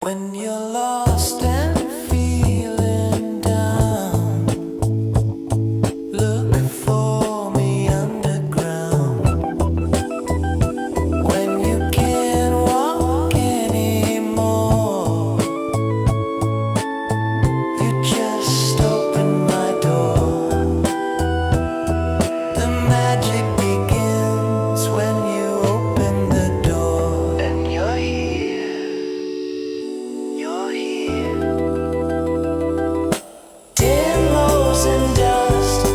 When you're lost and feeling down, look for me underground. When you can't walk anymore, you just open my door. The magic begins when you open the door. And you're here. You're here. Demos and dust,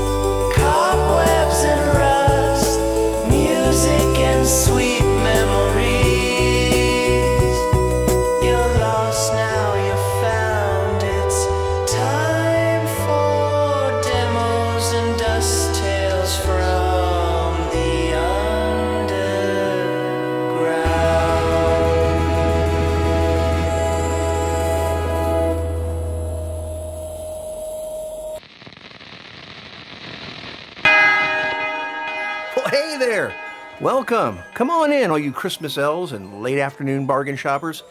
cobwebs and rust, music and sweet memories. You're lost now, you're found. It's time for demos and dust, tales from the underground. Well, hey there! Welcome! Come on in, all you Christmas elves and late afternoon bargain shoppers.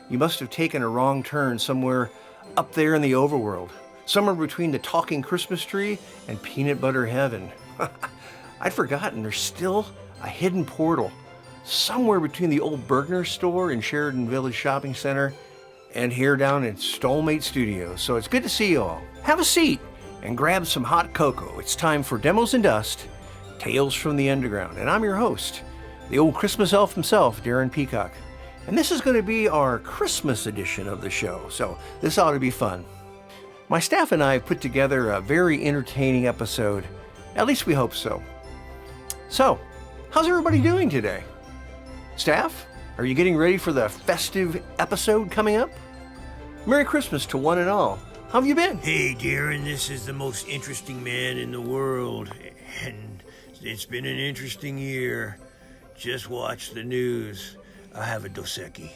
You must have taken a wrong turn somewhere up there in the overworld, somewhere between the talking Christmas tree and peanut butter heaven. I'd forgotten there's still a hidden portal somewhere between the old Bergner store in Sheridan Village Shopping Center and here down in Soulmate Studios. So it's good to see you all. Have a seat and grab some hot cocoa. It's time for Demos and Dust, Tales from the Underground. And I'm your host, the old Christmas elf himself, Darren Peacock. And this is going to be our Christmas edition of the show, so this ought to be fun. My staff and I have put together a very entertaining episode. At least we hope so. So, how's everybody doing today? Staff, are you getting ready for the festive episode coming up? Merry Christmas to one and all. How have you been? Hey, Darren, this is the most interesting man in the world, and it's been an interesting year. Just watch the news. I have a Dos Equis.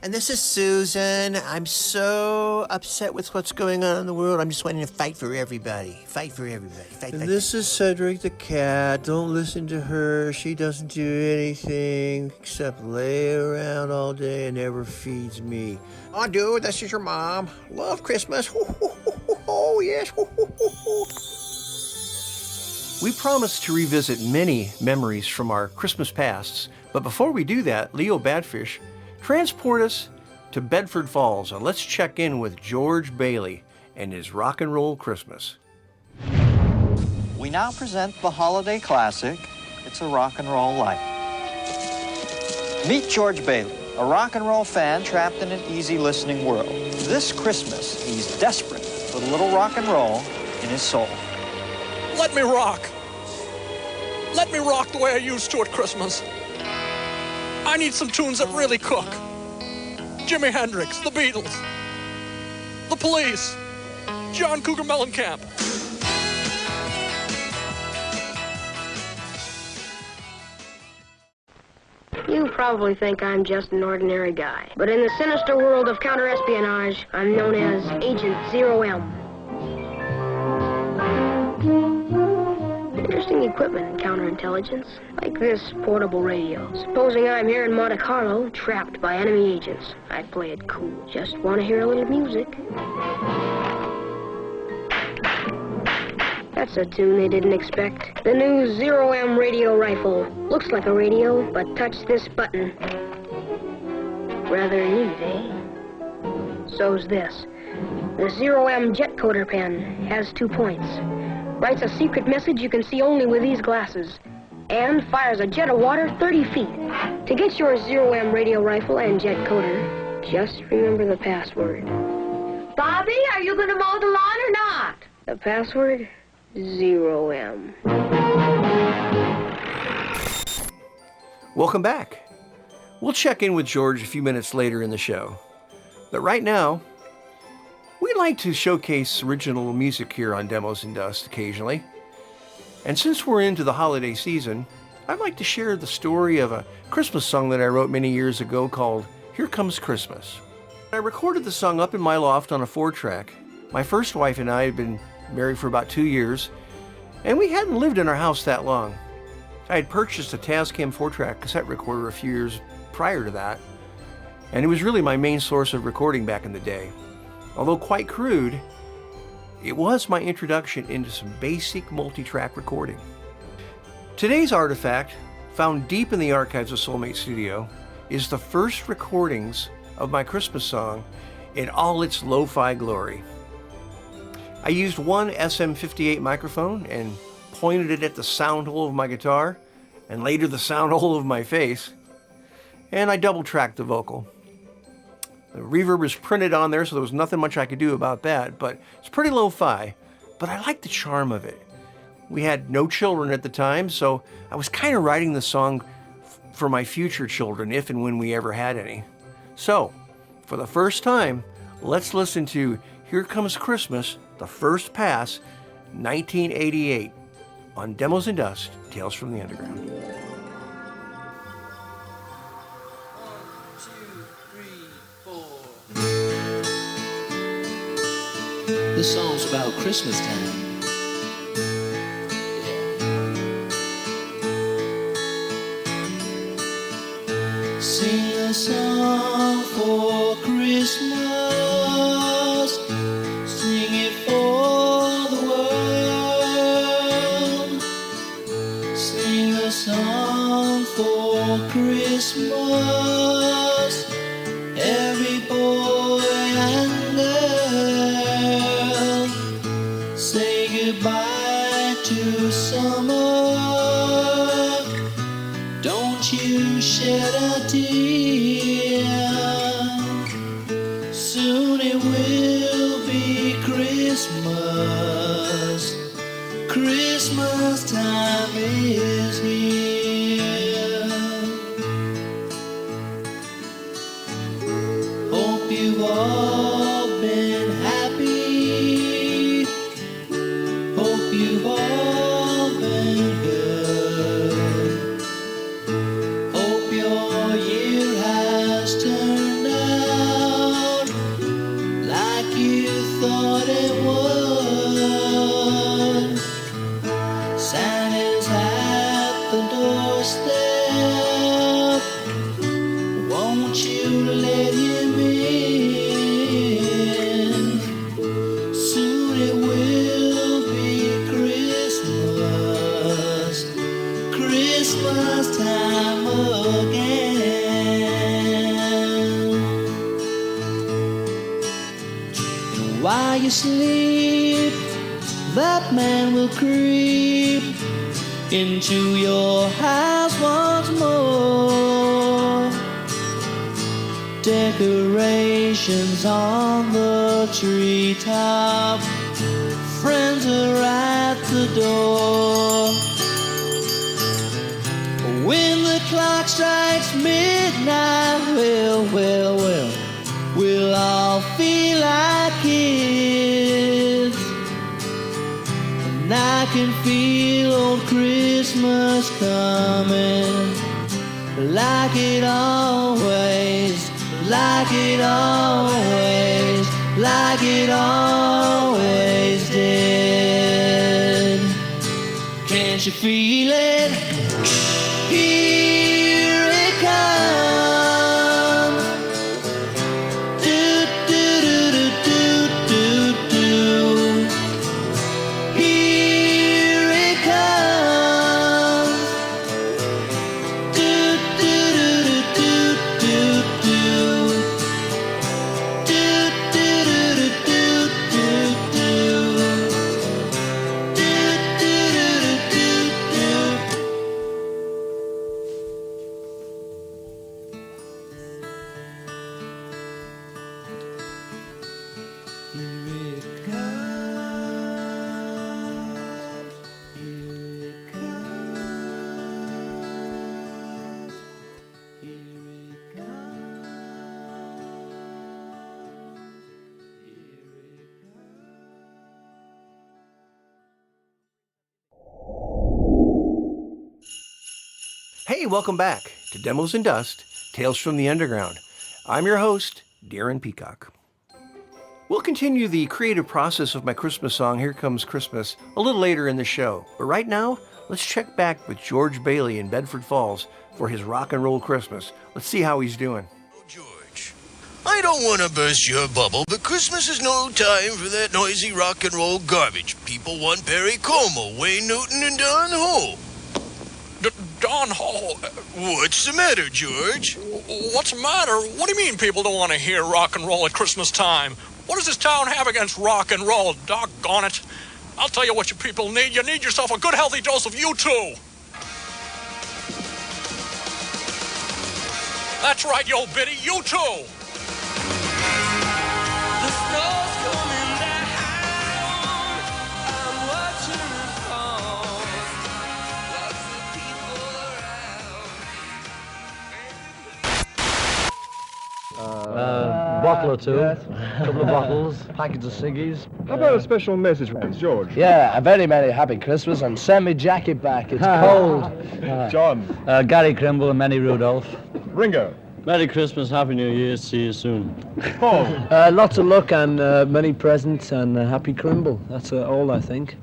And this is Susan. I'm so upset with what's going on in the world. I'm just wanting to fight for everybody. Fight for everybody. Fight. This is Cedric the cat. Don't listen to her. She doesn't do anything except lay around all day and never feeds me. Oh, dude, this is your mom. Love Christmas. Oh, yes. We promise to revisit many memories from our Christmas pasts, but before we do that, Leo Batfish, transport us to Bedford Falls and let's check in with George Bailey and his rock and roll Christmas. We now present the holiday classic, It's a Rock and Roll Life. Meet George Bailey, a rock and roll fan trapped in an easy listening world. This Christmas, he's desperate for a little rock and roll in his soul. Let me rock. Let me rock the way I used to at Christmas. I need some tunes that really cook. Jimi Hendrix, the Beatles, the Police, John Cougar Mellencamp. You probably think I'm just an ordinary guy, but in the sinister world of counter-espionage, I'm known as Agent Zero M. Interesting equipment in counterintelligence, like this portable radio. Supposing I'm here in Monte Carlo, trapped by enemy agents, I'd play it cool. Just want to hear a little music. That's a tune they didn't expect. The new Zero M radio rifle. Looks like a radio, but touch this button. Rather neat, eh? So's this. The Zero M jet coder pen has 2 points. Writes a secret message you can see only with these glasses. And fires a jet of water 30 feet. To get your Zero M radio rifle and jet coder, just remember the password. Bobby, are you going to mow the lawn or not? The password? Zero M. Welcome back. We'll check in with George a few minutes later in the show. But right now, we like to showcase original music here on Demos and Dust occasionally. And since we're into the holiday season, I'd like to share the story of a Christmas song that I wrote many years ago called Here Comes Christmas. I recorded the song up in my loft on a 4-track. My first wife and I had been married for about 2 years, and we hadn't lived in our house that long. I had purchased a Tascam 4-track cassette recorder a few years prior to that, and it was really my main source of recording back in the day. Although quite crude, it was my introduction into some basic multi-track recording. Today's artifact, found deep in the archives of Soulmate Studio, is the first recordings of my Christmas song in all its lo-fi glory. I used one SM58 microphone and pointed it at the sound hole of my guitar, and later the sound hole of my face, and I double-tracked the vocal. The reverb was printed on there, so there was nothing much I could do about that, but it's pretty lo-fi, but I like the charm of it. We had no children at the time, so I was kind of writing the song for my future children, if and when we ever had any. So, for the first time, let's listen to Here Comes Christmas, the first pass, 1988, on Demos and Dust, Tales from the Underground. This song's about Christmas time. Sing a song for Christmas. Sing it for the world. Sing a song for Christmas. Every boy and girl, say goodbye to summer. Don't you shed a tear. Soon it will be Christmas. Christmas time is here. Hope you've all been happy. Hope you've all been good. Hope your year has turned out like you thought it would. Santa's at the doorstep. Won't you let him in? Soon it will be Christmas. Christmas time again. And while you sleep, that man will creep into your house once more. Decorations on the treetop, friends are at the door. When the clock strikes midnight, we'll all feel like kids. And I can feel old Christmas coming, like it always, like it always, like it always did. Can't you feel it? Here it comes. Do do do do do do do. Here it comes. Do do do do do do do. Do do do do do do. Do do do do do. Hey, welcome back to Demos and Dust, Tales from the Underground. I'm your host, Darren Peacock. We'll continue the creative process of my Christmas song, Here Comes Christmas, a little later in the show. But right now, let's check back with George Bailey in Bedford Falls for his rock and roll Christmas. Let's see how he's doing. George, I don't want to burst your bubble, but Christmas is no time for that noisy rock and roll garbage. People want Perry Como, Wayne Newton, and Don Ho. Don Ho? What's the matter, George? What's the matter? What do you mean people don't want to hear rock and roll at Christmas time? What does this town have against rock and roll? Doggone it. I'll tell you what you people need. You need yourself a good healthy dose of U2. That's right, you old biddy, U2. Bottle or two, couple of bottles, packets of ciggies. How about a special message from George? Yeah, a very merry happy Christmas and send me jacket back, it's cold. John. Gary Crimble and Manny Rudolph. Ringo. Merry Christmas, Happy New Year, see you soon. Paul. Lots of luck and many presents and happy Crimble, that's all I think.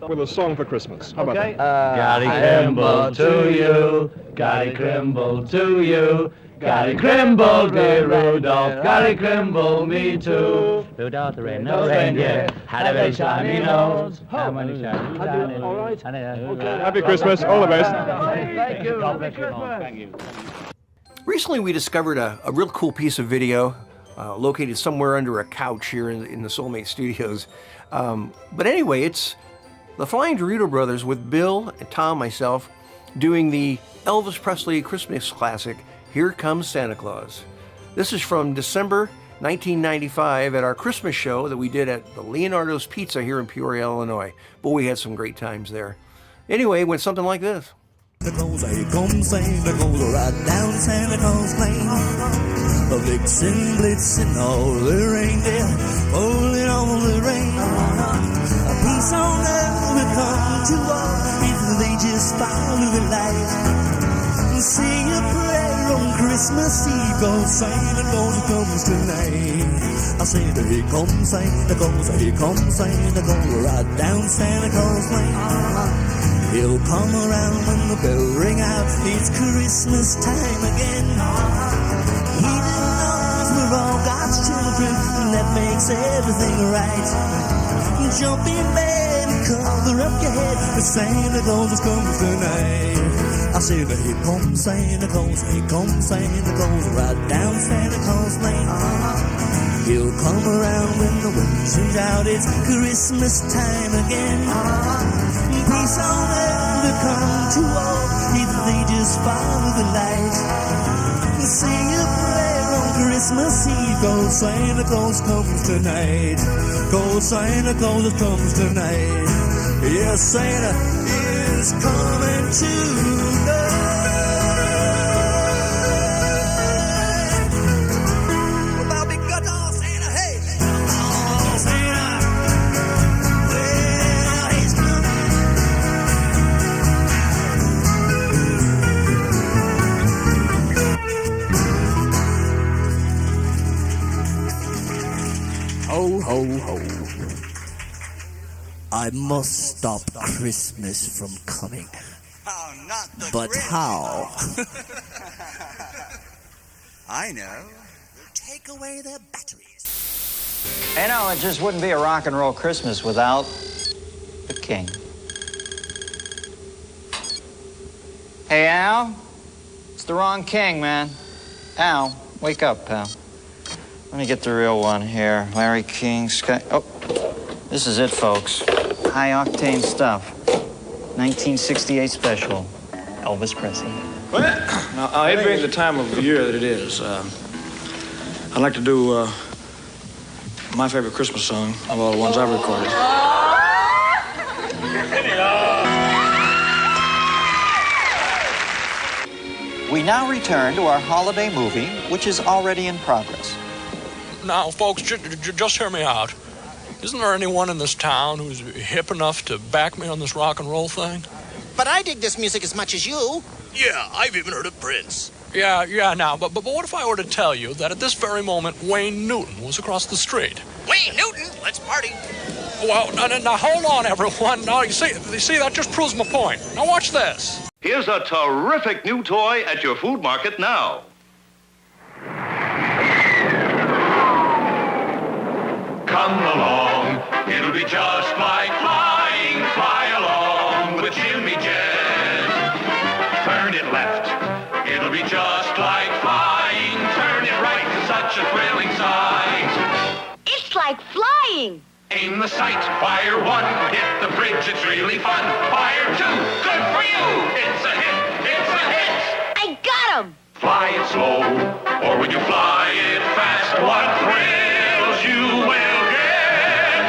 With a song for Christmas. How about that? Gary Crimble to you, Gary Crimble to you. Gary Crimble, dear Rudolph, Gary Crimble, me too. Rudolph the red-nosed reindeer had a very shiny nose. How many shiny noses? All right. Happy Christmas, all the best. Thank you. Happy Christmas. Thank you. Recently, we discovered a real cool piece of video located somewhere under a couch here in the Soulmate studios. But anyway, it's the Flying Dorito Brothers with Bill and Tom, myself, doing the Elvis Presley Christmas classic, Here Comes Santa Claus. This is from December 1995 at our Christmas show that we did at the Leonardo's Pizza here in Peoria, Illinois. Boy, we had some great times there. Anyway, it went something like this. Here comes Santa Claus, right down Santa Claus Lane. A vixen blitzing all the reindeer, pulling all the rain. A peace on earth will come to all if they just follow the light. Say a prayer on Christmas Eve, 'cause Santa Claus comes tonight. I said, here comes Santa Claus, here comes Santa Claus, right down Santa Claus Lane. He'll come around when the bell ring out, it's Christmas time again. He knows we're all God's children, and that makes everything right. Jump in bed and cover up your head, 'cause Santa Claus comes tonight. I said, here comes Santa Claus, here comes Santa Claus, right down Santa Claus Lane. He'll come around when the wind tunes out, it's Christmas time again. Peace on earth will come to all if they just follow the light. Say a prayer on Christmas Eve, 'cause Santa Claus comes tonight. 'Cause Santa Claus comes tonight. Yes, Santa is coming tonight. About big guns on Santa, hey! Oh, Santa! Well, he's coming. Ho, ho, ho. I must stop Christmas from coming. Oh, not the But Grinch. how? I know. Take away their batteries. You know, it just wouldn't be a rock and roll Christmas without the king. Hey, Al? It's the wrong king, man. Al, wake up, pal. Let me get the real one here. Larry King, Scott. Oh, this is it, folks. High-octane stuff. 1968 special. Elvis Presley. Well, now, it being the time of the year that it is, I'd like to do my favorite Christmas song of all the ones I've recorded. We now return to our holiday movie, which is already in progress. Now, folks, just hear me out. Isn't there anyone in this town who's hip enough to back me on this rock and roll thing? But I dig this music as much as you. Yeah, I've even heard of Prince. Yeah, now, but what if I were to tell you that at this very moment, Wayne Newton was across the street? Wayne Newton, let's party. Well, now hold on, everyone. Now, you see, that just proves my point. Now, watch this. Here's a terrific new toy at your food market now. like flying. Aim the sight, fire one, hit the bridge, it's really fun. Fire two, good for you. It's a hit, it's a hit. I got him. Fly it slow, or when you fly it fast, what thrills you will get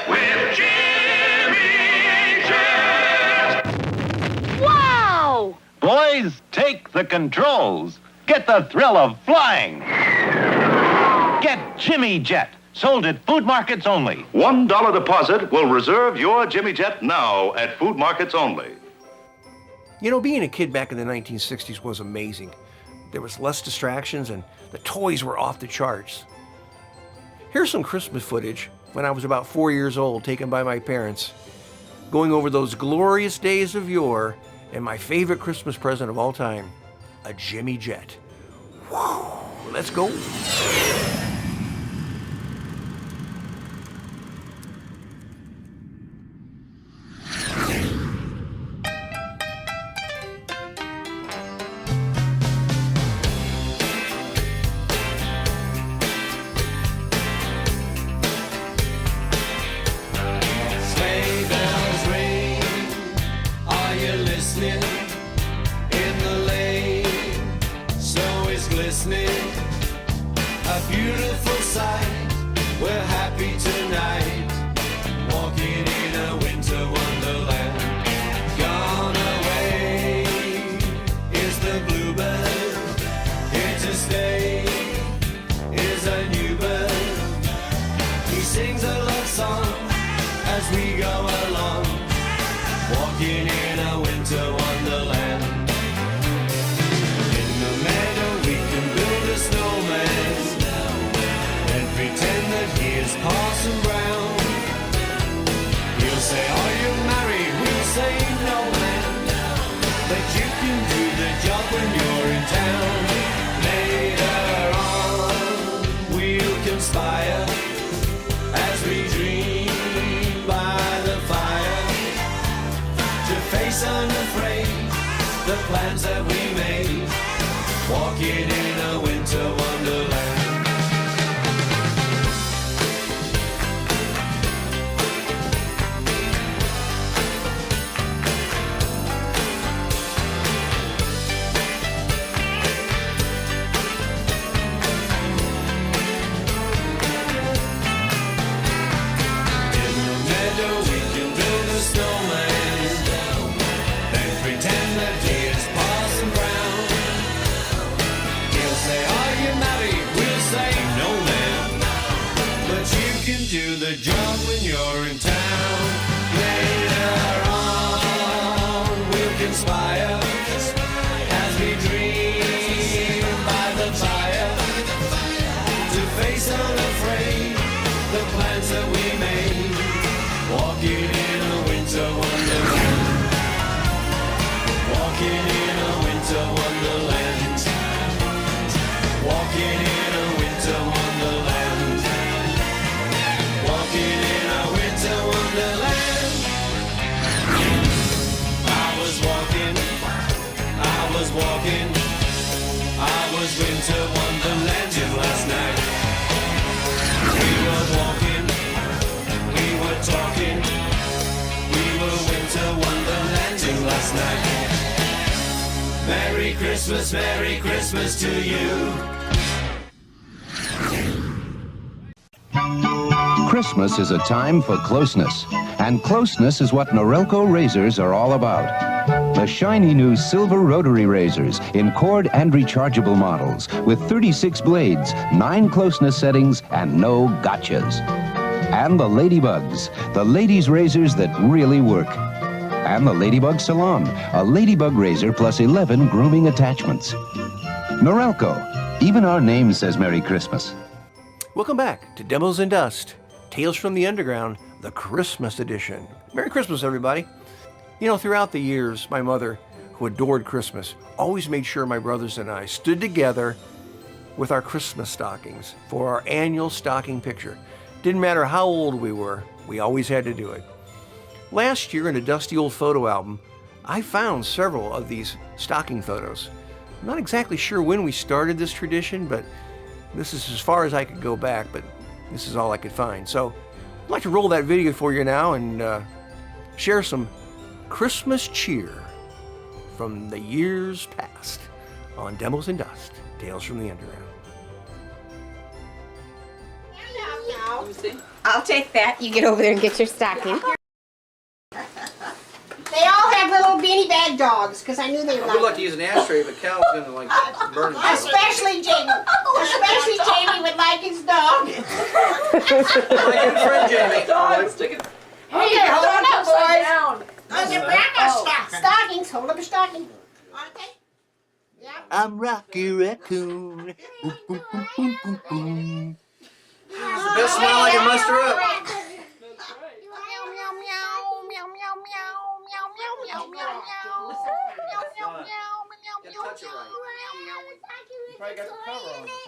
with Jimmy Jet. Wow! Boys, take the controls. Get the thrill of flying. Get Jimmy Jet. Sold at food markets only. $1 deposit will reserve your Jimmy Jet now at food markets only. You know, being a kid back in the 1960s was amazing. There was less distractions and the toys were off the charts. Here's some Christmas footage when I was about 4 years old, taken by my parents, going over those glorious days of yore and my favorite Christmas present of all time, a Jimmy Jet. Whew, let's go. The plans that we made, walking in a winter wonderland. In the meadow we can build a snowman and pretend that he is Parson Brown. He'll say, are you married? We'll say, no ma'am. But you can do the job when you're in town. Later on we'll conspire as we dream by the fire to face unafraid the plans that we made, walking in a winter wonderland. Walking in a winter wonderland. Walking in a winter wonderland. Walking in a winter wonderland. I was walking, I was walking, I was winter wonderlanding last night. We were walking, we were talking, we were winter wonderlanding last night. Merry Christmas to you. Christmas is a time for closeness, and closeness is what Norelco razors are all about. The shiny new silver rotary razors in cord and rechargeable models with 36 blades, 9 closeness settings, and no gotchas. And the Ladybugs, the ladies' razors that really work. And the Ladybug Salon, a ladybug razor plus 11 grooming attachments. Norelco, even our name says Merry Christmas. Welcome back to Demos and Dust, Tales from the Underground, the Christmas edition. Merry Christmas, everybody. You know, throughout the years, my mother, who adored Christmas, always made sure my brothers and I stood together with our Christmas stockings for our annual stocking picture. Didn't matter how old we were, we always had to do it. Last year in a dusty old photo album, I found several of these stocking photos. I'm not exactly sure when we started this tradition, but this is as far as I could go back. But This is all I could find. So I'd like to roll that video for you now and share some Christmas cheer from the years past on Demos and Dust, Tales from the Underground. I'll take that. You get over there and get your stocking. They all have little beanie bag dogs, because I knew they would I would like to use an ashtray, but Cal's gonna like burn it. Especially Jamie. Especially Jamie would like his dog. My good friend Jamie. Hey, hold on up, boys. Oh, your grandma's stockings. Hold up your stocking. Okay. I'm Rocky Raccoon. Boom, boom, boom, boom, boom, boom. It's the best smile I can muster up.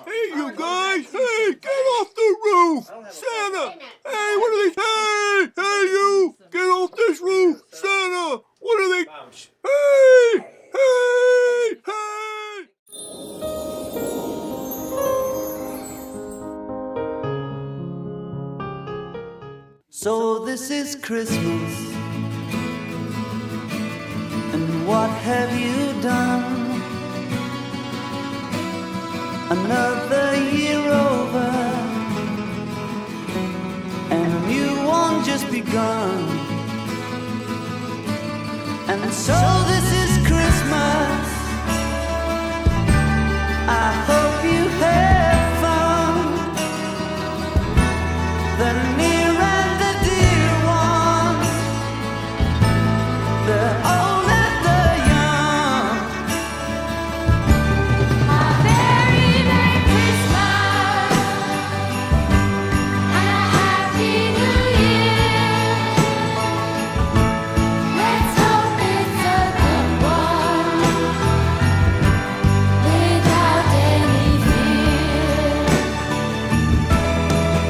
Hey, you guys! Hey, get off the roof! Santa! Hey, what are they? Hey, you! Get off this roof! Santa! What are they? Hey! Hey! Hey! So this is Christmas, and what have you done? Another year over, and a new one just begun. And so this is Christmas. I hope you have fun. The near and the dear ones, the old and the young. A very Merry Christmas and a Happy New Year. Let's hope it's a good one without any fear.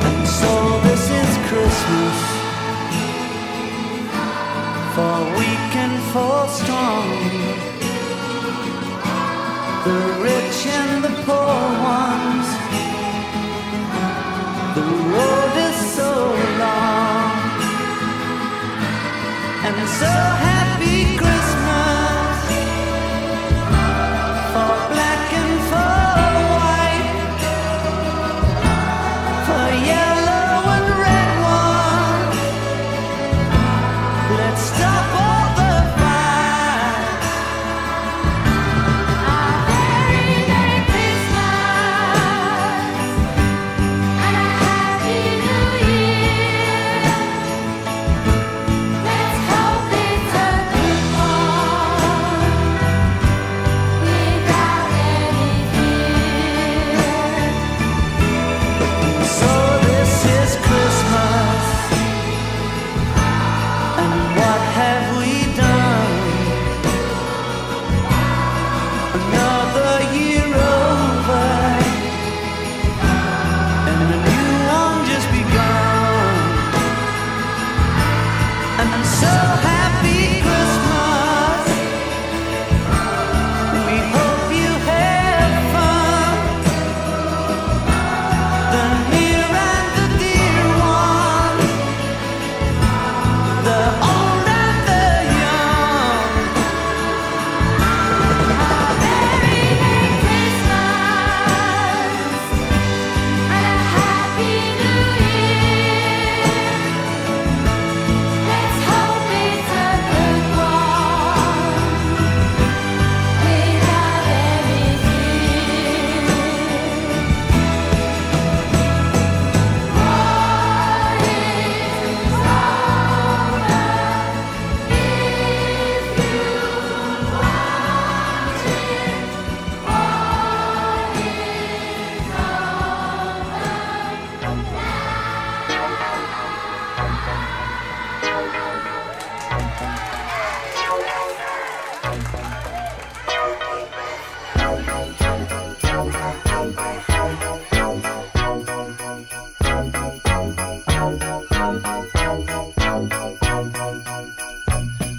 And so this is Christmas, for weak and for strong, the rich and the poor ones. The road is so long, and so happy Christmas for black and for white, for yellow and red ones. Let's stop all the fight. A very Merry Christmas and a Happy New Year. Let's hope it's a good one without any fear. So this is Christmas, and what have we done? Another year over, and a new one just begun. And I'm so happy Christmas. We hope you have fun. The near and the dear ones, the old and the young. A very Merry Christmas and a Happy New Year. Let's hope it's a good one without any fear.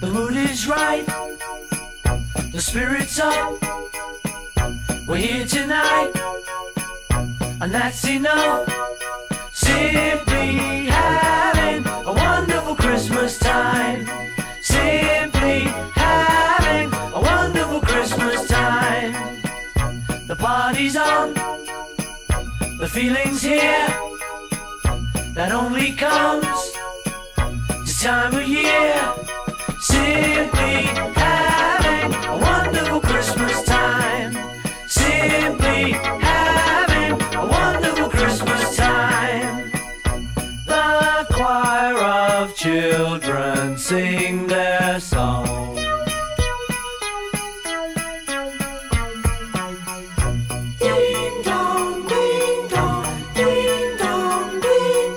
The mood is right, the spirit's up. We're here tonight, and that's enough. Simply having a wonderful Christmas time. Simply having a wonderful Christmas time. The party's on, the feeling's here, that only comes this time of year. Simply having a wonderful Christmas time. Simply having a wonderful Christmas time. The choir of children sing their song. Ding dong, ding dong, ding dong, ding.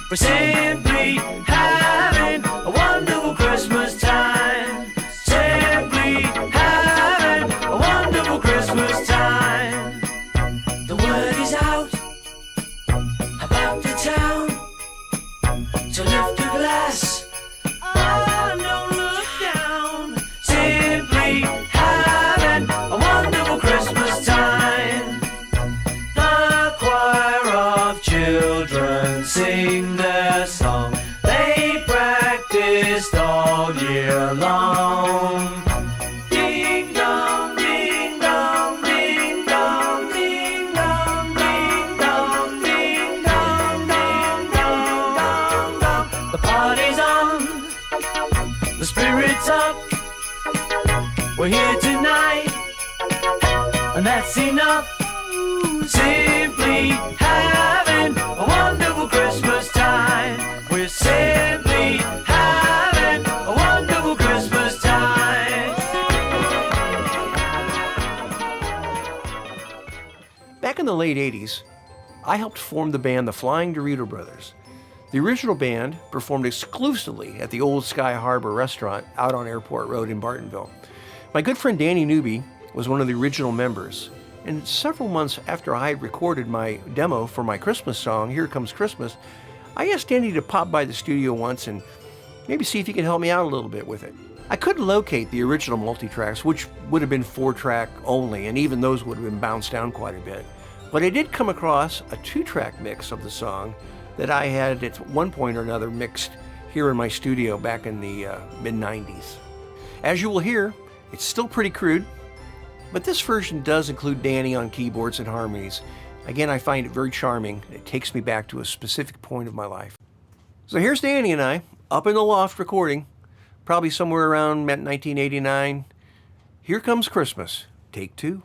We're simply having a wonderful Christmas time. Simply having a wonderful Christmas time. The word is out about the town to lift a glass. Oh, don't look down. Simply having a wonderful Christmas time. The choir of children sing their song. They practiced all year long. Ding dong, ding dong, ding dong, ding dong, ding dong, ding dong, ding dong, dong, dong. The party's on, the spirit's up. We're here tonight, and that's enough. Simply having a wonderful Christmas time. We're simply having a wonderful Christmas time. Back in the late 80s, I helped form the band the Flying Dorito Brothers. The original band performed exclusively at the Old Sky Harbor restaurant out on Airport Road in Bartonville. My good friend Danny Newby was one of the original members. And several months after I had recorded my demo for my Christmas song, Here Comes Christmas, I asked Danny to pop by the studio once and maybe see if he could help me out a little bit with it. I couldn't locate the original multi-tracks, which would have been 4-track only, and even those would have been bounced down quite a bit. But I did come across a 2-track mix of the song that I had at one point or another mixed here in my studio back in the mid-90s. As you will hear, it's still pretty crude, but this version does include Danny on keyboards and harmonies. Again, I find it very charming. It takes me back to a specific point of my life. So here's Danny and I, up in the loft recording, probably somewhere around 1989. Here Comes Christmas, take 2.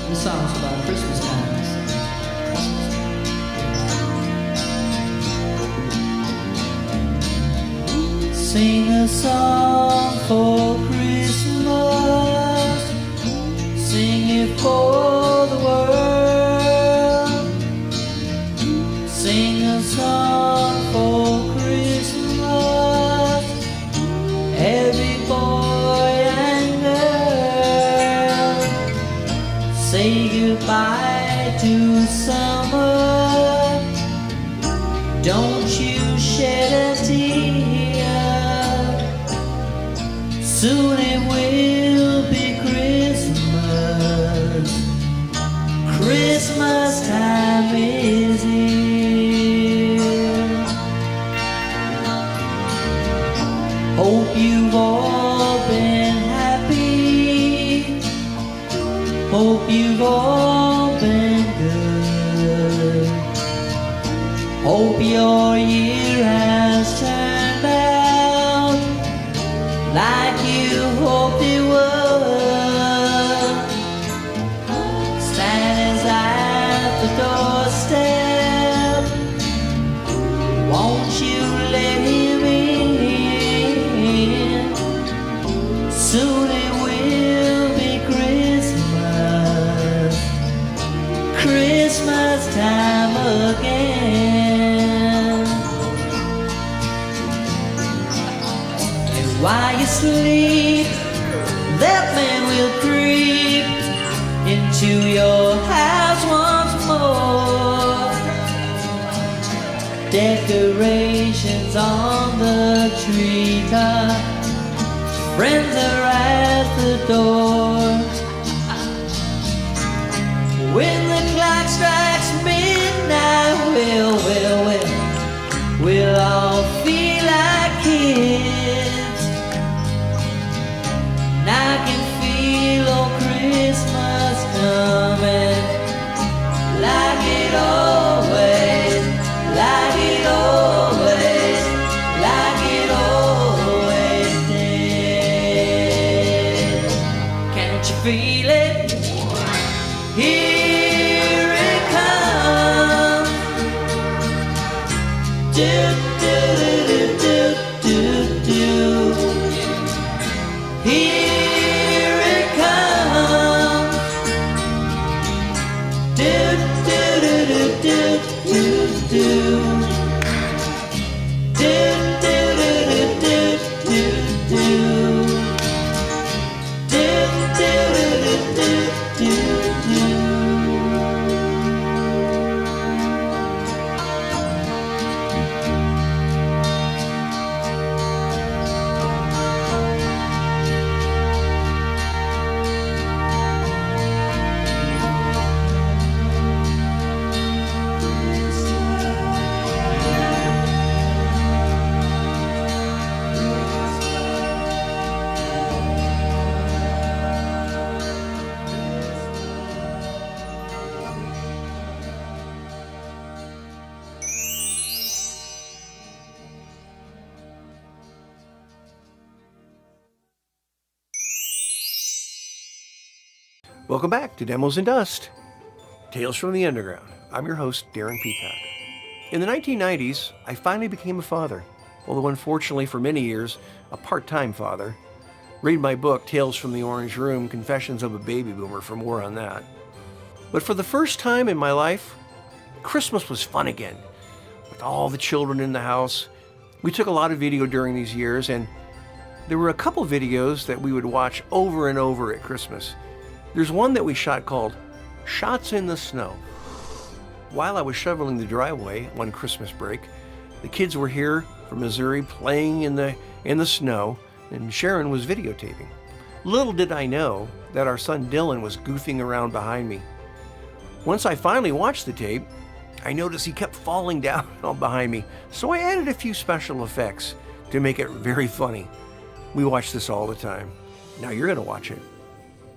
This song's about Christmas times. Sing a song for Christmas. Sing it for the world. Sing a song for Christmas. Every boy and girl. Say goodbye to summer. Don't you shed a tear. Soon it will be Christmas. Christmas time is here. Hope you've all been happy. Hope you've all been good. Hope your year has turned out like you hoped it would. Santa's at the doorstep. Won't you let him in? While you sleep, that man will creep into your house once more. Decorations on the treetop, friends are at the door. When the clock strikes midnight, we'll all feel like kids. And I can feel old Christmas coming, like it always, like it always, like it always did. Can't you feel it? Here it comes. Do, do, do, do, do, do. Here it comes. Do, do, do, do, do, do, do. Do, do, do, do, do, do, do. Do, do, do, do, do, do. Welcome back to Demos and Dust, Tales from the Underground. I'm your host, Darren Peacock. In the 1990s, I finally became a father, although unfortunately for many years, a part-time father. Read my book, Tales from the Orange Room, Confessions of a Baby Boomer for more on that. But for the first time in my life, Christmas was fun again, with all the children in the house. We took a lot of video during these years, and there were a couple videos that we would watch over and over at Christmas. There's one that we shot called Shots in the Snow. While I was shoveling the driveway one Christmas break, the kids were here from Missouri playing in the snow, and Sharon was videotaping. Little did I know that our son Dylan was goofing around behind me. Once I finally watched the tape, I noticed he kept falling down behind me, so I added a few special effects to make it very funny. We watch this all the time. Now you're gonna watch it.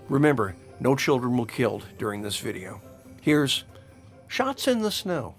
Remember, no children were killed during this video. Here's Shots in the Snow.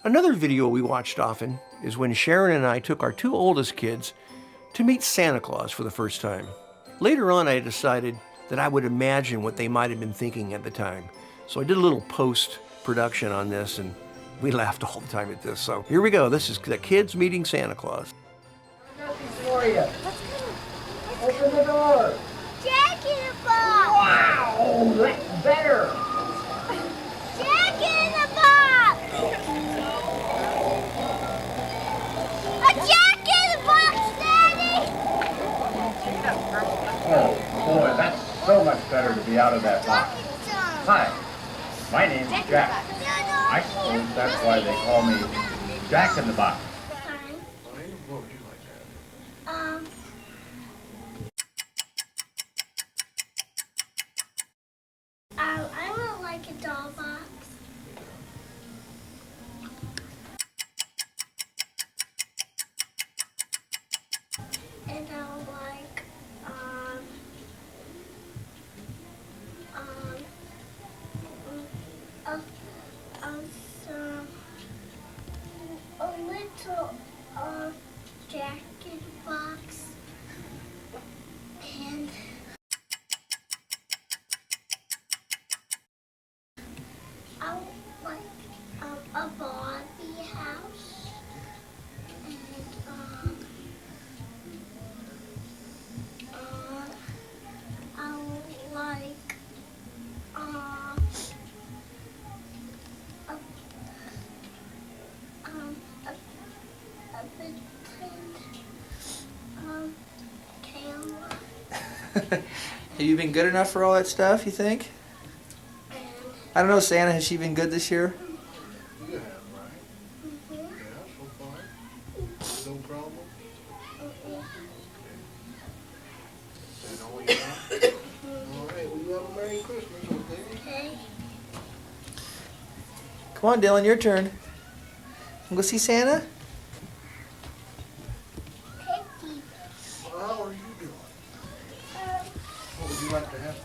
Another video we watched often is when Sharon and I took our two oldest kids to meet Santa Claus for the first time. Later on, I decided that I would imagine what they might have been thinking at the time. So I did a little post-production on this, and we laughed all the time at this. So here we go. This is the kids meeting Santa Claus. For you. Open the door. Jack in the Box! Wow, that's better. Jack in the Box! A Jack in the Box, Daddy! Oh, boy, that's so much better to be out of that box. Hi, my name's Jack. I suppose that's why they call me Jack in the Box. I would like a doll box. And I would like, a little, jacket box. And I would like a Barbie house, and I would like a pretend camera. Have you been good enough for all that stuff, you think? I don't know, Santa, has she been good this year? You have, right? Yeah, so far. No problem? Is that all you got? All right, well, you have a Merry Christmas, okay? Come on, Dylan, your turn. Go see Santa? Well, how are you doing? What would you like to have?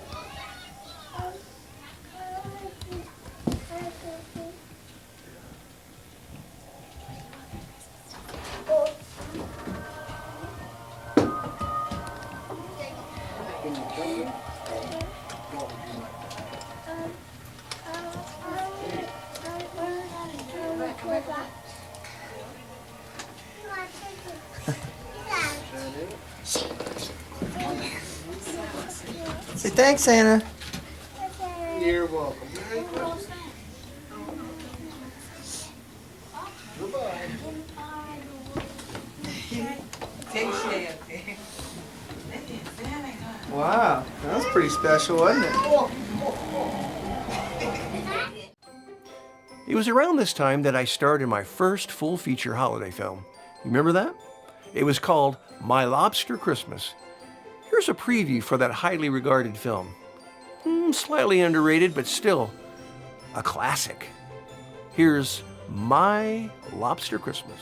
Say thanks, Santa. You're welcome. Merry Christmas. Goodbye. Wow, that was pretty special, wasn't it? It was around this time that I starred in my first full-feature holiday film. You remember that? It was called My Lobster Christmas. Here's a preview for that highly regarded film. Slightly underrated, but still a classic. Here's My Lobster Christmas.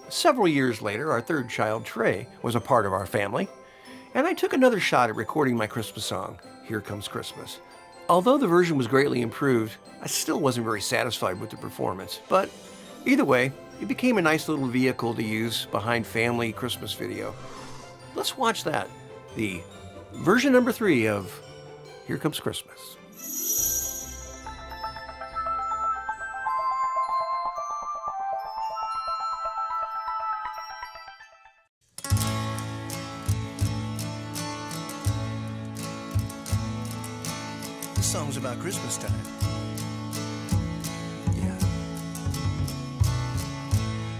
Several years later, our third child, Trey, was a part of our family, and I took another shot at recording my Christmas song, Here Comes Christmas. Although the version was greatly improved, I still wasn't very satisfied with the performance, but either way, It became a nice little vehicle to use behind family Christmas video. Let's watch that. The version number 3 of Here Comes Christmas. This song's about Christmas time. Yeah.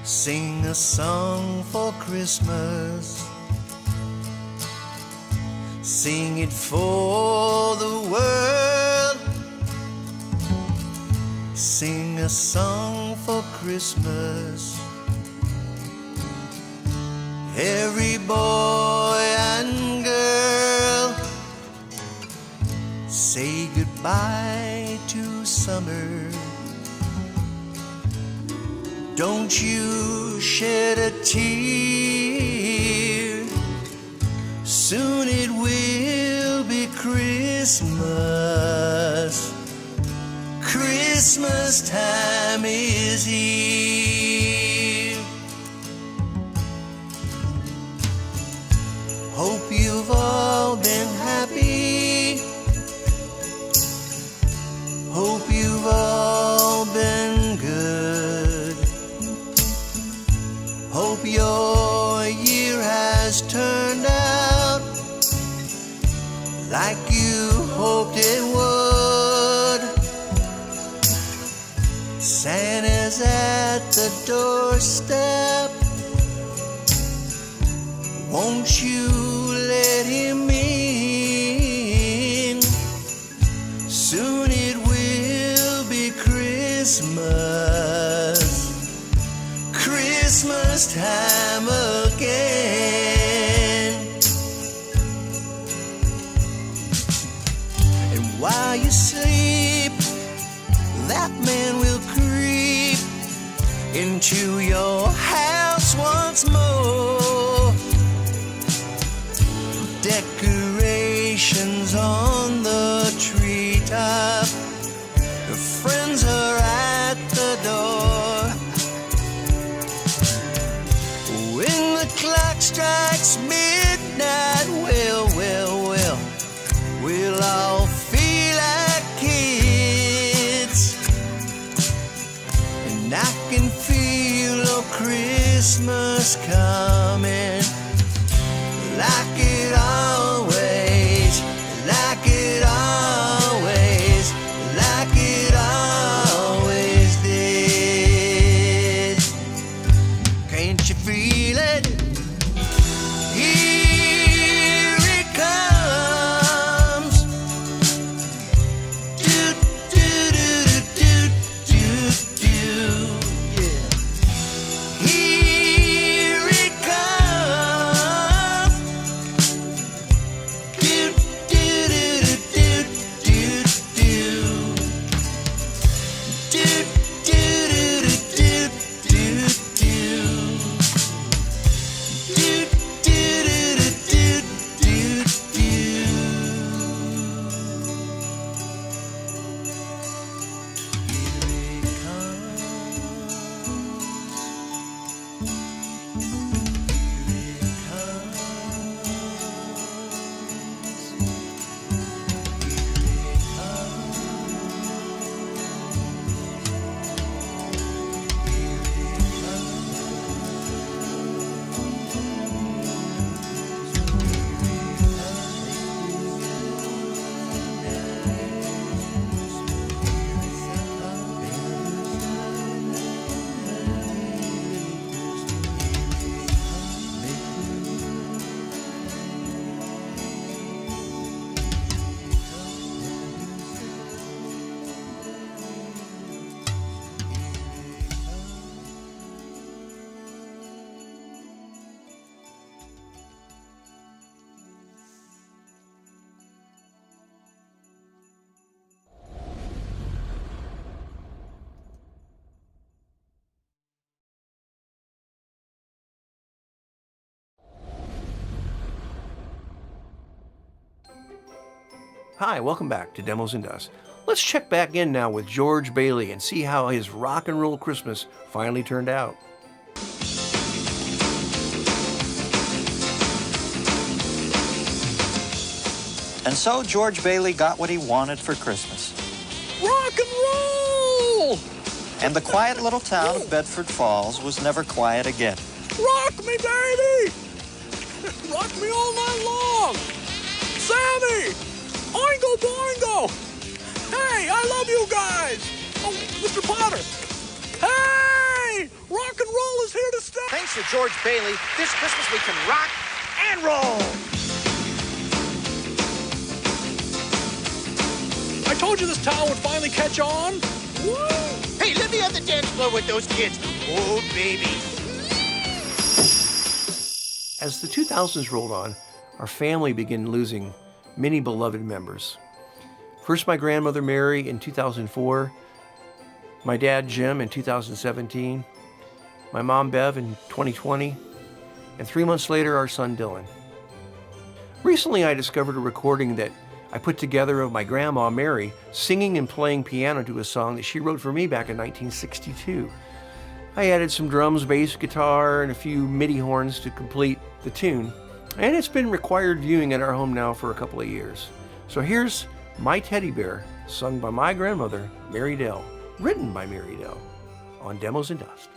Sing a song for Christmas. Sing it for the world. Sing a song for Christmas. Every boy and girl, say goodbye to summer. Don't you shed a tear. Soon it will be Christmas. Christmas time is here. Hope you've all been happy. Hope you've all been good. Hope your year has turned out like you hoped it would. Santa's at the doorstep. Won't you let him in? Soon it will be Christmas. Christmas time again. And while you sleep, that man will creep into your house once more. Decorations on the treetop. Your friends are at the door. When the clock strikes midnight, well, we'll all feel like kids. And I can feel Christmas coming. Like it always, like it always, like it always did. Can't you feel it? Here it comes. Do, do, do, do, do, do, yeah. Here it comes. Do, do, do, do, do, do. Do, do, do, do, do, do. Hi, welcome back to Demos and Dust. Let's check back in now with George Bailey and see how his rock and roll Christmas finally turned out. And so George Bailey got what he wanted for Christmas. Rock and roll! And the quiet little town of Bedford Falls was never quiet again. Rock me, baby! Rock me all night long! Sammy! Oingo boingo! Hey, I love you guys! Oh, Mr. Potter! Hey! Rock and roll is here to stay! Thanks to George Bailey, this Christmas we can rock and roll! I told you this town would finally catch on. Woo! Hey, let me on the dance floor with those kids. Oh, baby. As the 2000s rolled on, our family began losing many beloved members. First, my grandmother Mary in 2004, my dad Jim in 2017, my mom Bev in 2020, and 3 months later, our son Dylan. Recently, I discovered a recording that I put together of my grandma Mary singing and playing piano to a song that she wrote for me back in 1962. I added some drums, bass, guitar, and a few MIDI horns to complete the tune, and it's been required viewing at our home now for a couple of years. So here's My Teddy Bear, sung by my grandmother, Mary Dell, written by Mary Dell, on Demos and Dust.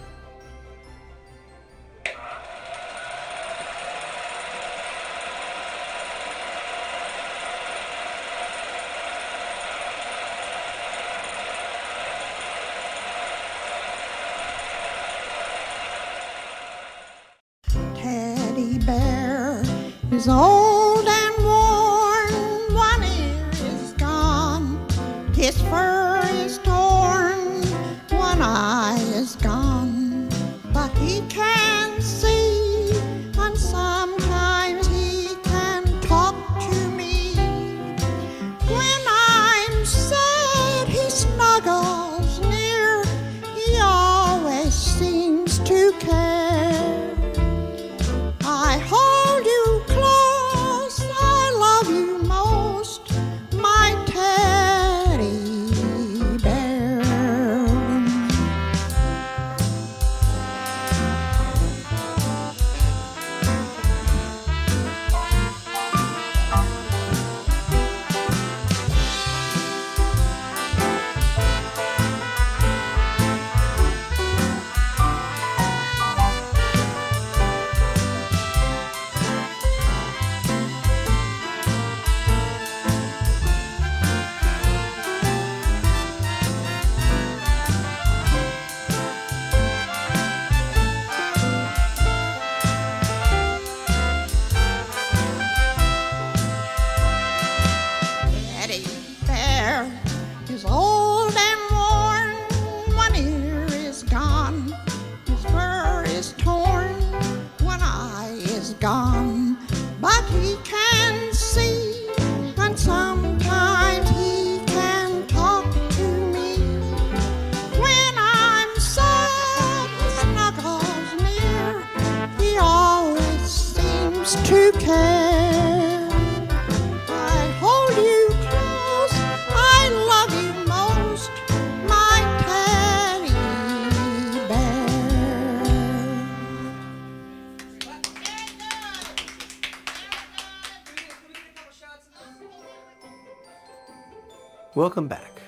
Teddy bear is old and worn, one ear is gone, his fur is torn, one eye is gone, but he can see, and sometimes he can talk to me. When I'm sad, he snuggles near, he always seems to care. I hold you close, I love you most, my teddy bear. Teddy bear is old and worn, one ear is gone, his fur is torn, one eye is gone, but he can see, and sometimes he can talk to me. When I'm sad, he snuggles near, he always seems to care. I hold you close, I love you most, my teddy bear. Welcome back.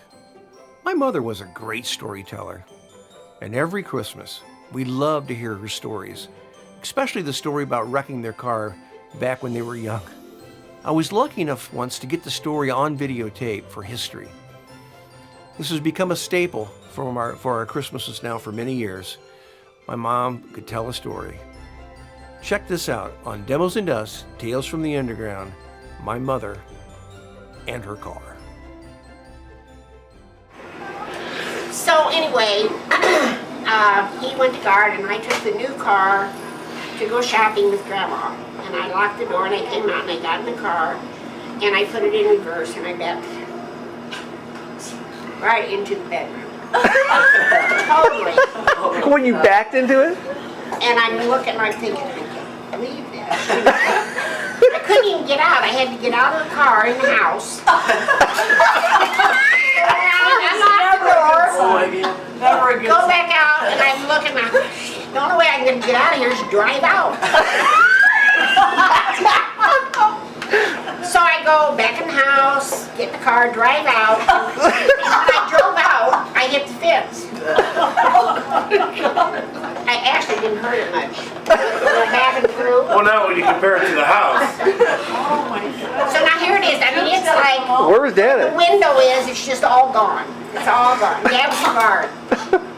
My mother was a great storyteller, and every Christmas we loved to hear her stories, especially the story about wrecking their car back when they were young. I was lucky enough once to get the story on videotape for history. This has become a staple for our Christmases now for many years. My mom could tell a story. Check this out on Demos and Dust, Tales from the Underground, My Mother and Her Car. So anyway, he went to guard and I took the new car to go shopping with Grandma. And I locked the door and I came out and I got in the car and I put it in reverse and I backed right into the bedroom. Totally. When you backed into it? And I'm looking, I'm thinking, I can't believe this. I couldn't even get out. I had to get out of the car in the house. Never again. Go back out, and I'm looking. The only way I'm going to get out of here is drive out. So I go back in the house, get the car, drive out. And when I drove out, I hit the fence. I actually didn't hurt it much. Went back and through. Well, now when you compare it to the house. So now here it is. I mean, it's like Where was Dad the at? window is. It's just all gone. It's all gone. Dad was the guard.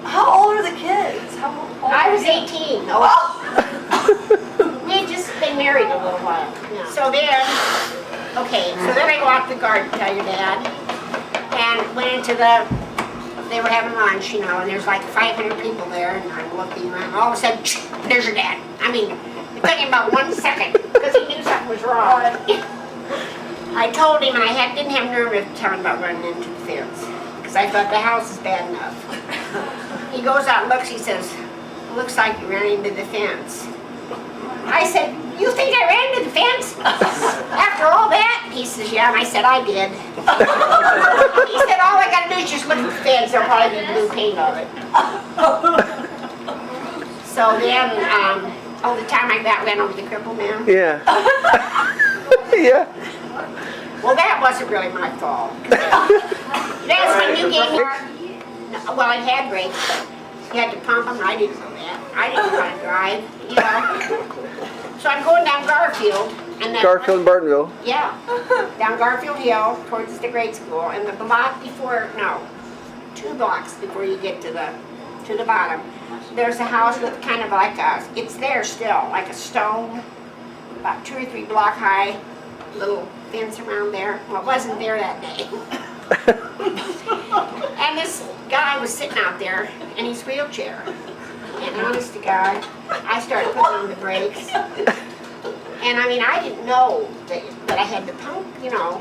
How old are the kids? How old I was 18. Oh. We had just been married a little while. So then I go out to the garden to tell your dad, and went into they were having lunch, you know, and there's like 500 people there, and I'm looking around, all of a sudden, there's your dad. I mean, it took him about 1 second, because he knew something was wrong. I told him, and I didn't have nerve to tell him about running into the fence, because I thought the house is bad enough. He goes out and looks, he says, looks like you ran into the fence. I said, you think I ran into the fence? After all that? He says, yeah, and I said, I did. He said, all I gotta do is just look at the fence, there'll probably be blue paint on it. So then, the time I ran over the crippled man. Yeah. Yeah. Well, that wasn't really my fault. That's when you gave me, well, it had brakes, but you had to pump them, I didn't know that. I didn't know how to drive, you know. So I'm going down Garfield. And then Garfield and Bartonville. Yeah, down Garfield Hill towards the grade school, and the block before, 2 blocks before you get to the bottom, there's a house with kind of like it's there still, like a stone, about 2 or 3 block high, little fence around there. Well, it wasn't there that day. And this guy was sitting out there in his wheelchair. And honest to God, I started putting on the brakes. And I mean, I didn't know that I had to pump, you know.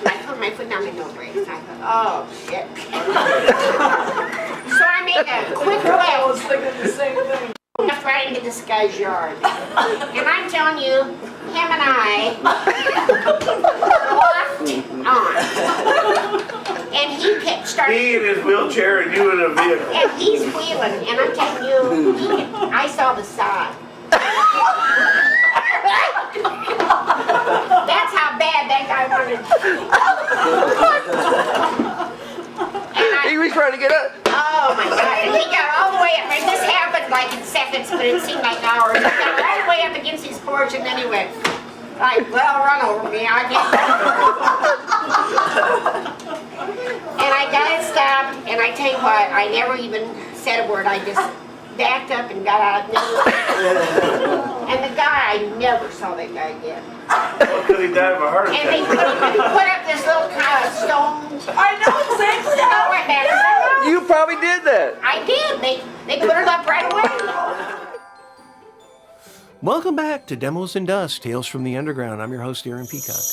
I put my foot down with no brakes. And I thought, oh, shit. So I made a quick left. I was thinking the same thing. Left right into this guy's yard. And I'm telling you, him and I locked on. And he kept starting. He in his wheelchair and you in a vehicle. And he's wheeling, and I'm telling you, I saw the side. That's how bad that guy wanted. He was trying to get up. Oh my God! And he got all the way up, and this happened like in seconds, but it seemed like hours. He got all the way up against his porch, and then he went, like, well, run over me, I can't. And I got it stopped, and I tell you what, I never even said a word. I just backed up and got out. And the guy, I never saw that guy again. Well, because he died of a heart attack. And they put up this little kind of stone. I know exactly how it happened. You probably did that. I did. They put it up right away. Welcome back to Demos and Dust, Tales from the Underground. I'm your host, Darren Peacock.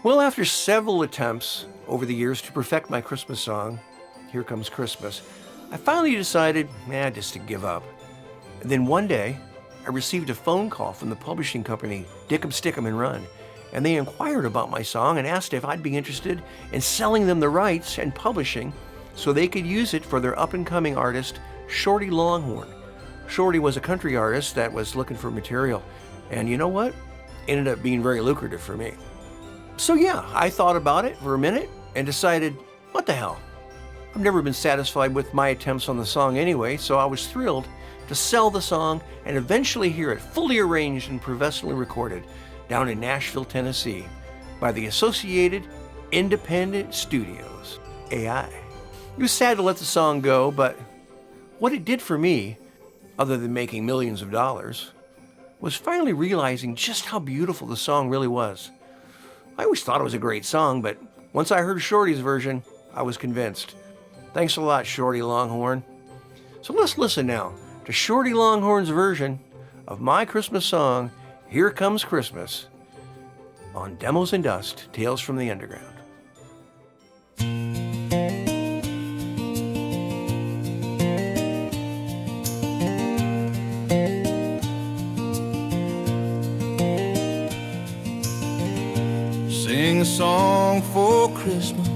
Well, after several attempts over the years to perfect my Christmas song, Here Comes Christmas, I finally decided, just to give up. And then one day, I received a phone call from the publishing company, Dick 'em, Stick 'em, and Run, and they inquired about my song and asked if I'd be interested in selling them the rights and publishing so they could use it for their up-and-coming artist, Shorty Longhorn. Shorty was a country artist that was looking for material, and you know what? Ended up being very lucrative for me. So yeah, I thought about it for a minute and decided, what the hell? I've never been satisfied with my attempts on the song anyway, so I was thrilled to sell the song and eventually hear it fully arranged and professionally recorded down in Nashville, Tennessee by the Associated Independent Studios, AI. It was sad to let the song go, but what it did for me, other than making millions of dollars, was finally realizing just how beautiful the song really was. I always thought it was a great song, but once I heard Shorty's version, I was convinced. Thanks a lot, Shorty Longhorn. So let's listen now to Shorty Longhorn's version of my Christmas song, Here Comes Christmas, on Demos and Dust, Tales from the Underground. Sing a song for Christmas.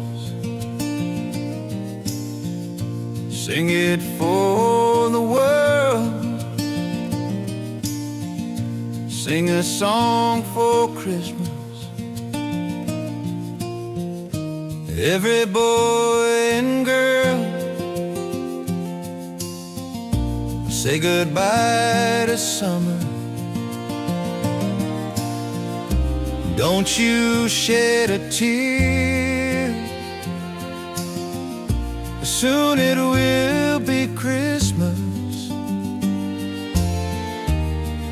Sing it for the world. Sing a song for Christmas Every boy and girl, say goodbye to summer. Don't you shed a tear. Soon it will be Christmas.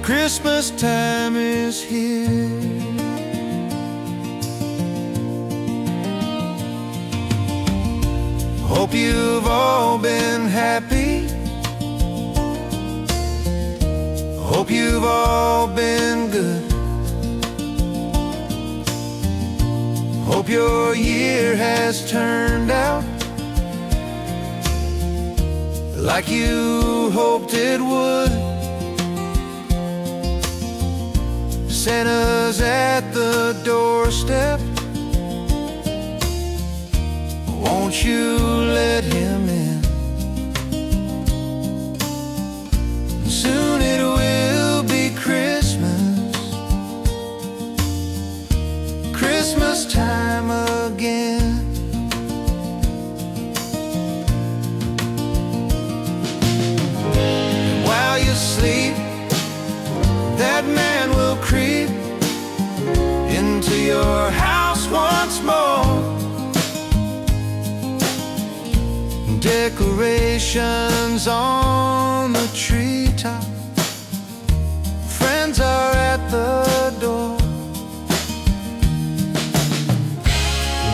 Christmas time is here. Hope you've all been happy. Hope you've all been good. Hope your year has turned out like you hoped it would. Santa's at the doorstep. Won't you let him in? Soon it will be Christmas. Christmas time again. And while you sleep, that man will creep into your house once more. Decorations on the treetop. Friends are at the door.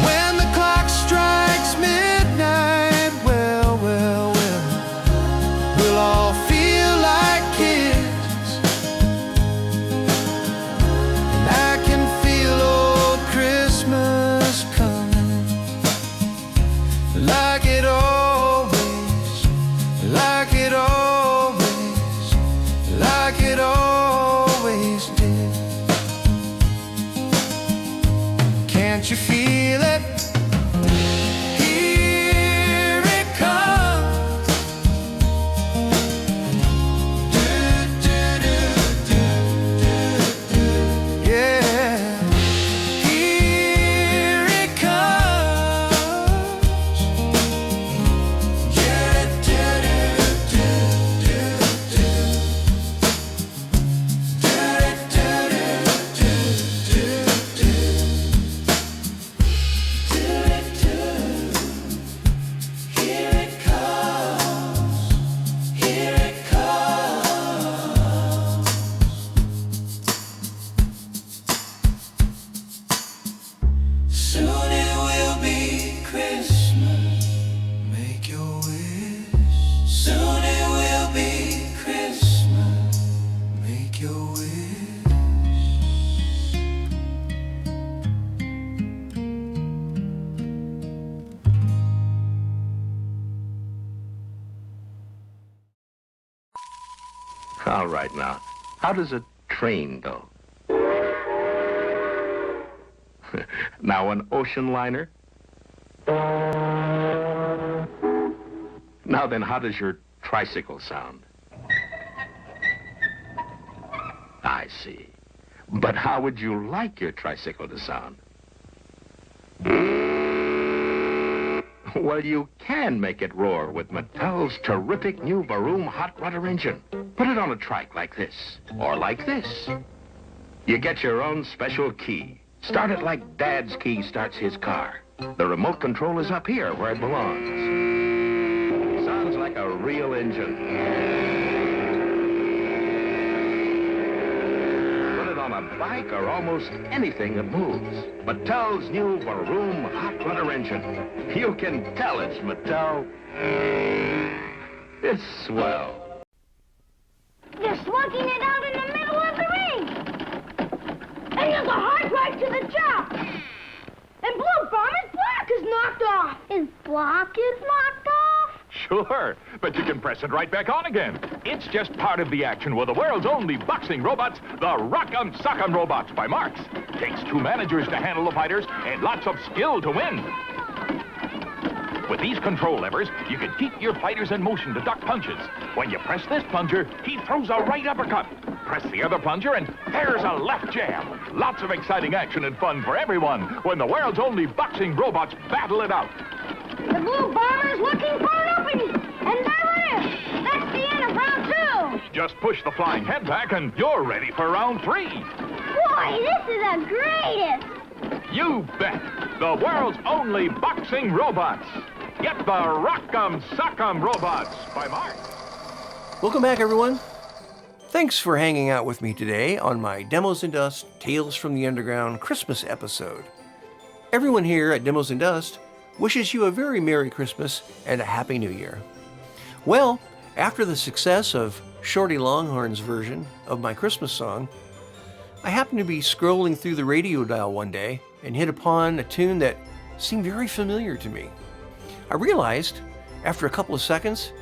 When the clock strikes midnight, well, well, well, we'll all feel like kids. And I can feel old Christmas coming, like it always, like it always, like it always did. Can't you feel it? Here it comes. Do, do, do, do, do, do. Yeah. Here it comes. Do, do, do, do, do, do. Do, do, do, do, do, do. Here it comes, here it comes. Soon it will be Christmas. Make your wish. Soon it will be Christmas. Make your wish. All right, now, how does a train go? Now, an ocean liner? Now then, how does your tricycle sound? I see. But how would you like your tricycle to sound? Well, you can make it roar with Mattel's terrific new Varoom hot rudder engine. Put it on a trike like this, or like this. You get your own special key. Start it like Dad's key starts his car. The remote control is up here where it belongs. Sounds like a real engine. Put it on a bike or almost anything that moves. Mattel's new Varoom hot rudder engine. You can tell it's Mattel. It's swell. They're slugging it out in the middle of the ring. And there's a hard right to the job. And Blue Bomber's block is knocked off. His block is knocked off? Sure, but you can press it right back on again. It's just part of the action with the world's only boxing robots, the Rock'em Sock'em Robots by Marx. Takes 2 managers to handle the fighters and lots of skill to win. With these control levers, you can keep your fighters in motion to duck punches. When you press this plunger, he throws a right uppercut. Press the other plunger, and there's a left jab. Lots of exciting action and fun for everyone when the world's only boxing robots battle it out. The blue bomber's looking for an opening, and there it is. That's the end of round 2. Just push the flying head back, and you're ready for round 3. Boy, this is the greatest. You bet. The world's only boxing robots. Get the Rock'em Sock'em Robots by Mark. Welcome back, everyone. Thanks for hanging out with me today on my Demos and Dust Tales from the Underground Christmas episode. Everyone here at Demos and Dust wishes you a very Merry Christmas and a Happy New Year. Well, after the success of Shorty Longhorn's version of my Christmas song, I happened to be scrolling through the radio dial one day and hit upon a tune that seemed very familiar to me. I realized, after a couple of seconds,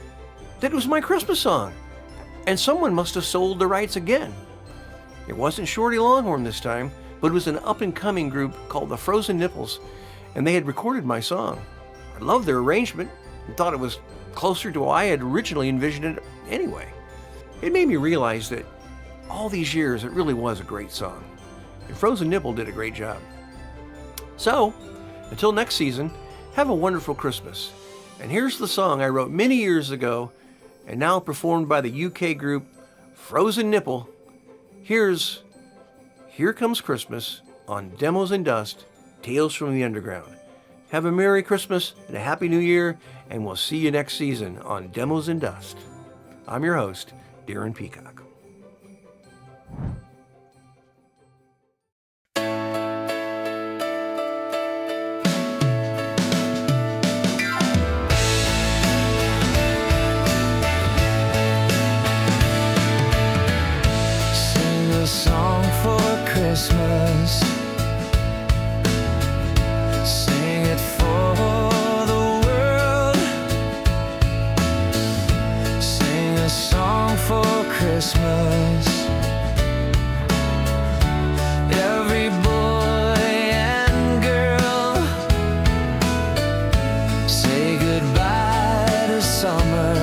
that it was my Christmas song, and someone must have sold the rights again. It wasn't Shorty Longhorn this time, but it was an up-and-coming group called the Frozen Nipples, and they had recorded my song. I loved their arrangement and thought it was closer to how I had originally envisioned it anyway. It made me realize that all these years it really was a great song, and Frozen Nipple did a great job. So, until next season, have a wonderful Christmas. And here's the song I wrote many years ago and now performed by the UK group Frozen Nipple. Here's Here Comes Christmas on Demos and Dust, Tales from the Underground. Have a Merry Christmas and a Happy New Year, and we'll see you next season on Demos and Dust. I'm your host, Darren Peacock. Song for Christmas. Sing it for the world. Sing a song for Christmas. Every boy and girl, say goodbye to summer.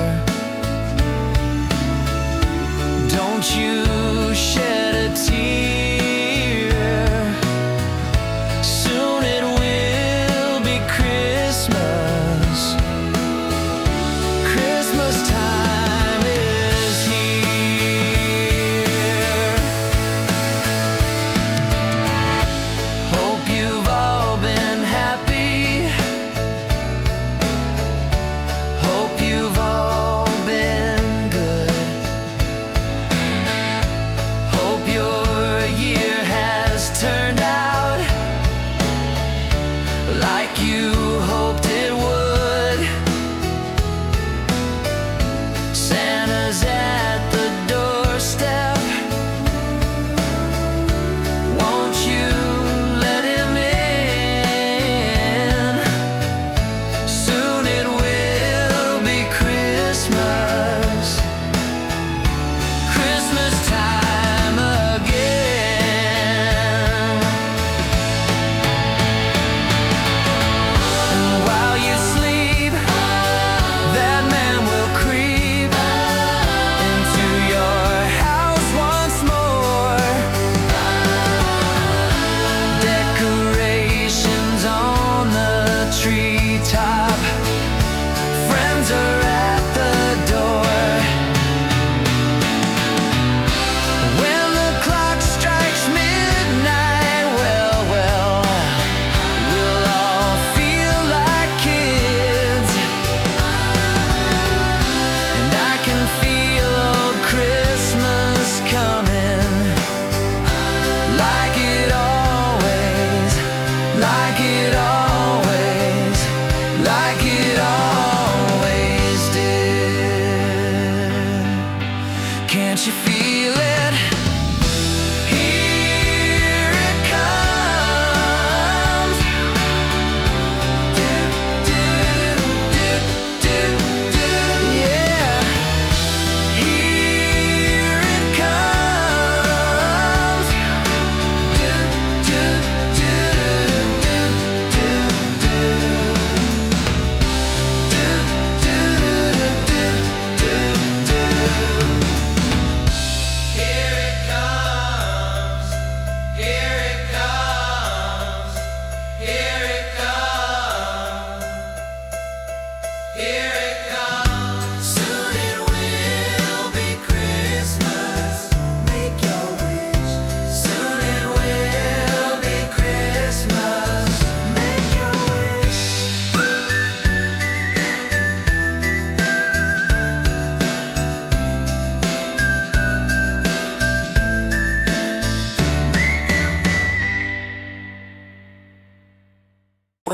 Don't you shed a tear. Soon it will be Christmas. Christmas time is here.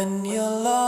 when you're lost.